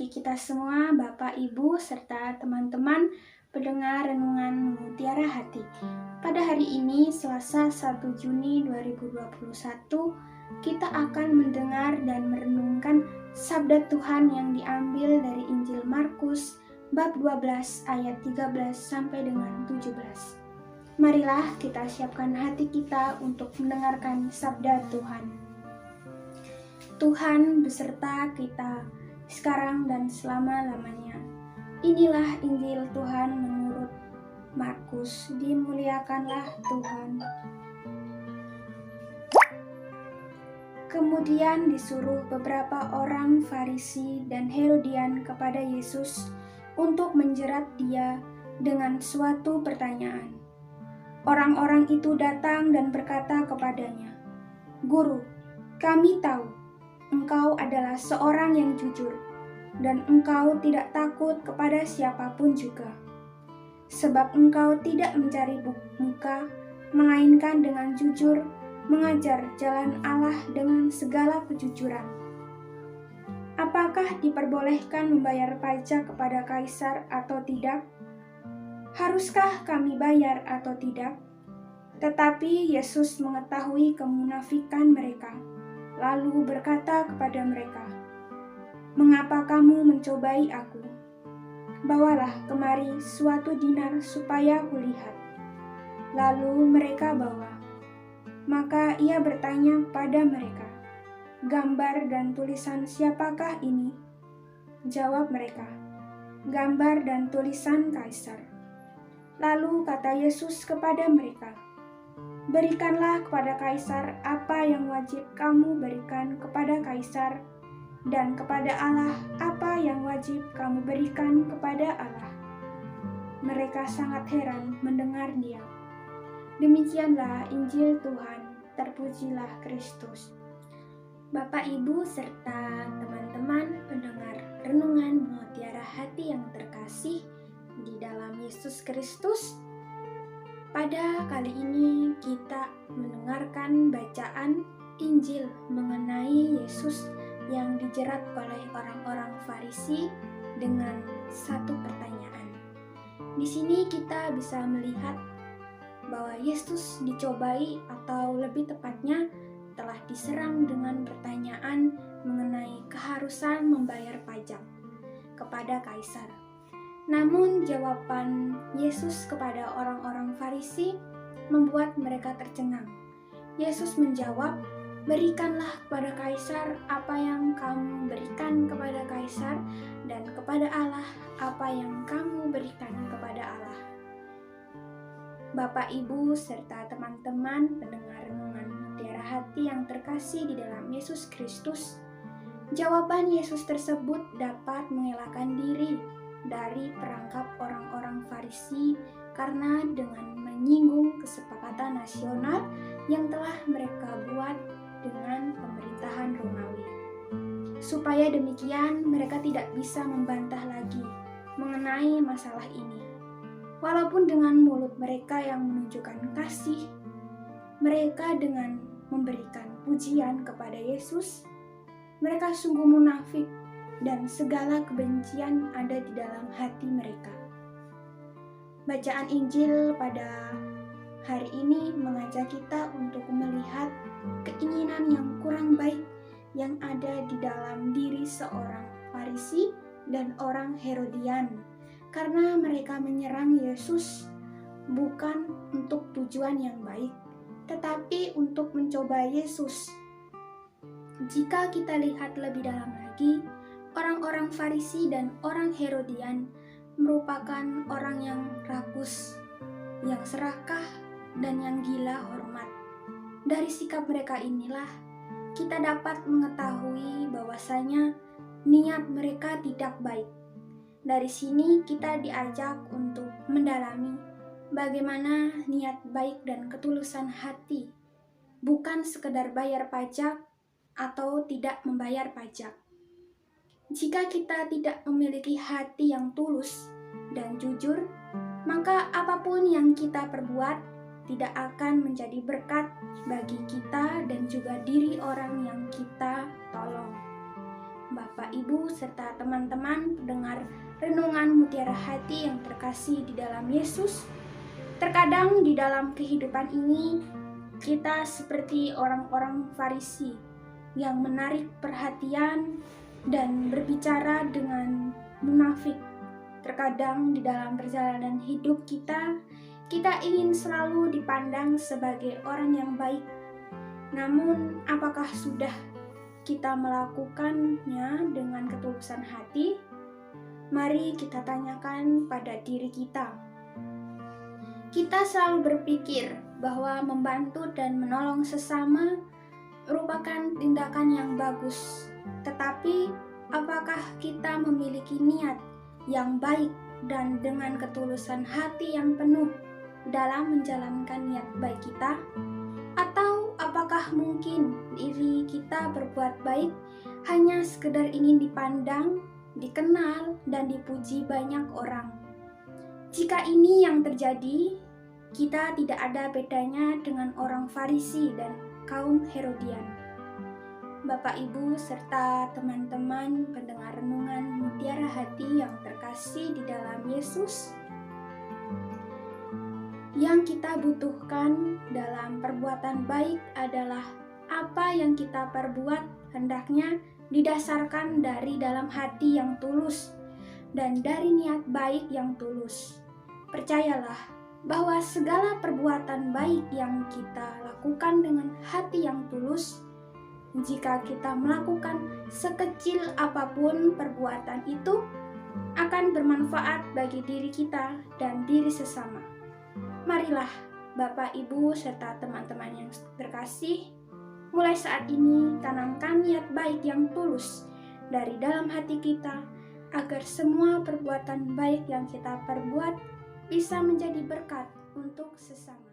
bagi kita semua, Bapak, Ibu, serta teman-teman pendengar Renungan Mutiara Hati. Pada hari ini, Selasa 1 Juni 2021, kita akan mendengar dan merenungkan sabda Tuhan yang diambil dari Injil Markus bab 12 ayat 13 sampai dengan 17. Marilah kita siapkan hati kita untuk mendengarkan sabda Tuhan. Tuhan beserta kita sekarang dan selama-lamanya. Inilah Injil Tuhan menurut Markus. Dimuliakanlah Tuhan. Kemudian disuruh beberapa orang Farisi dan Herodian kepada Yesus untuk menjerat dia dengan suatu pertanyaan. Orang-orang itu datang dan berkata kepadanya, "Guru, kami tahu Engkau adalah seorang yang jujur, dan Engkau tidak takut kepada siapapun juga. Sebab Engkau tidak mencari muka, melainkan dengan jujur mengajar jalan Allah dengan segala kejujuran. Apakah diperbolehkan membayar pajak kepada Kaisar atau tidak? Haruskah kami bayar atau tidak?" Tetapi Yesus mengetahui kemunafikan mereka, lalu berkata kepada mereka, "Mengapa kamu mencobai aku? Bawalah kemari suatu dinar supaya kulihat." Lalu mereka bawa. Maka ia bertanya pada mereka, "Gambar dan tulisan siapakah ini?" Jawab mereka, "Gambar dan tulisan Kaisar." Lalu kata Yesus kepada mereka, "Berikanlah kepada Kaisar apa yang wajib kamu berikan kepada Kaisar, dan kepada Allah apa yang wajib kamu berikan kepada Allah." Mereka sangat heran mendengar dia. Demikianlah Injil Tuhan, terpujilah Kristus. Bapak, Ibu, serta teman-teman pendengar Renungan Mutiara Hati yang terkasih di dalam Yesus Kristus. Pada kali ini kita mendengarkan bacaan Injil mengenai Yesus yang dijerat oleh orang-orang Farisi dengan satu pertanyaan. Di sini kita bisa melihat bahwa Yesus dicobai, atau lebih tepatnya telah diserang dengan pertanyaan mengenai keharusan membayar pajak kepada Kaisar. Namun jawaban Yesus kepada orang-orang Farisi membuat mereka tercengang. Yesus menjawab, "Berikanlah kepada Kaisar apa yang kamu berikan kepada Kaisar, dan kepada Allah apa yang kamu berikan kepada Allah." Bapak, Ibu, serta teman-teman pendengar Renungan Mutiara Hati yang terkasih di dalam Yesus Kristus, jawaban Yesus tersebut dapat mengelakkan diri dari perangkap orang-orang Farisi karena dengan menyinggung kesepakatan nasional yang telah mereka buat dengan pemerintahan Romawi. Supaya demikian, mereka tidak bisa membantah lagi mengenai masalah ini. Walaupun dengan mulut mereka yang menunjukkan kasih, mereka dengan memberikan pujian kepada Yesus, mereka sungguh munafik dan segala kebencian ada di dalam hati mereka. Bacaan Injil pada hari ini mengajak kita untuk melihat keinginan yang kurang baik yang ada di dalam diri seorang Farisi dan orang Herodian, karena mereka menyerang Yesus bukan untuk tujuan yang baik, tetapi untuk mencoba Yesus. Jika kita lihat lebih dalam lagi, orang-orang Farisi dan orang Herodian merupakan orang yang rakus, yang serakah, dan yang gila hormat. Dari sikap mereka inilah kita dapat mengetahui bahwasanya niat mereka tidak baik. Dari sini kita diajak untuk mendalami bagaimana niat baik dan ketulusan hati, bukan sekedar bayar pajak atau tidak membayar pajak. Jika kita tidak memiliki hati yang tulus dan jujur, maka apapun yang kita perbuat tidak akan menjadi berkat bagi kita dan juga diri orang yang kita tolong. Bapak, Ibu, serta teman-teman pendengar renungan Mutiara Hati yang terkasih di dalam Yesus. Terkadang di dalam kehidupan ini kita seperti orang-orang Farisi yang menarik perhatian dan berbicara dengan munafik. Terkadang di dalam perjalanan hidup kita ingin selalu dipandang sebagai orang yang baik. Namun, apakah sudah kita melakukannya dengan ketulusan hati? Mari kita tanyakan pada diri kita. Kita selalu berpikir bahwa membantu dan menolong sesama merupakan tindakan yang bagus. Tetapi, apakah kita memiliki niat yang baik dan dengan ketulusan hati yang penuh dalam menjalankan niat baik kita? Atau apakah mungkin diri kita berbuat baik hanya sekedar ingin dipandang, dikenal, dan dipuji banyak orang? Jika ini yang terjadi, kita tidak ada bedanya dengan orang Farisi dan kaum Herodian. Bapak, Ibu, serta teman-teman pendengar renungan Mutiara Hati yang terkasih di dalam Yesus, yang kita butuhkan dalam perbuatan baik adalah apa yang kita perbuat hendaknya didasarkan dari dalam hati yang tulus dan dari niat baik yang tulus. Percayalah bahwa segala perbuatan baik yang kita lakukan dengan hati yang tulus, jika kita melakukan sekecil apapun perbuatan itu, akan bermanfaat bagi diri kita dan diri sesama. Marilah Bapak, Ibu, serta teman-teman yang terkasih, mulai saat ini tanamkan niat baik yang tulus dari dalam hati kita, agar semua perbuatan baik yang kita perbuat bisa menjadi berkat untuk sesama.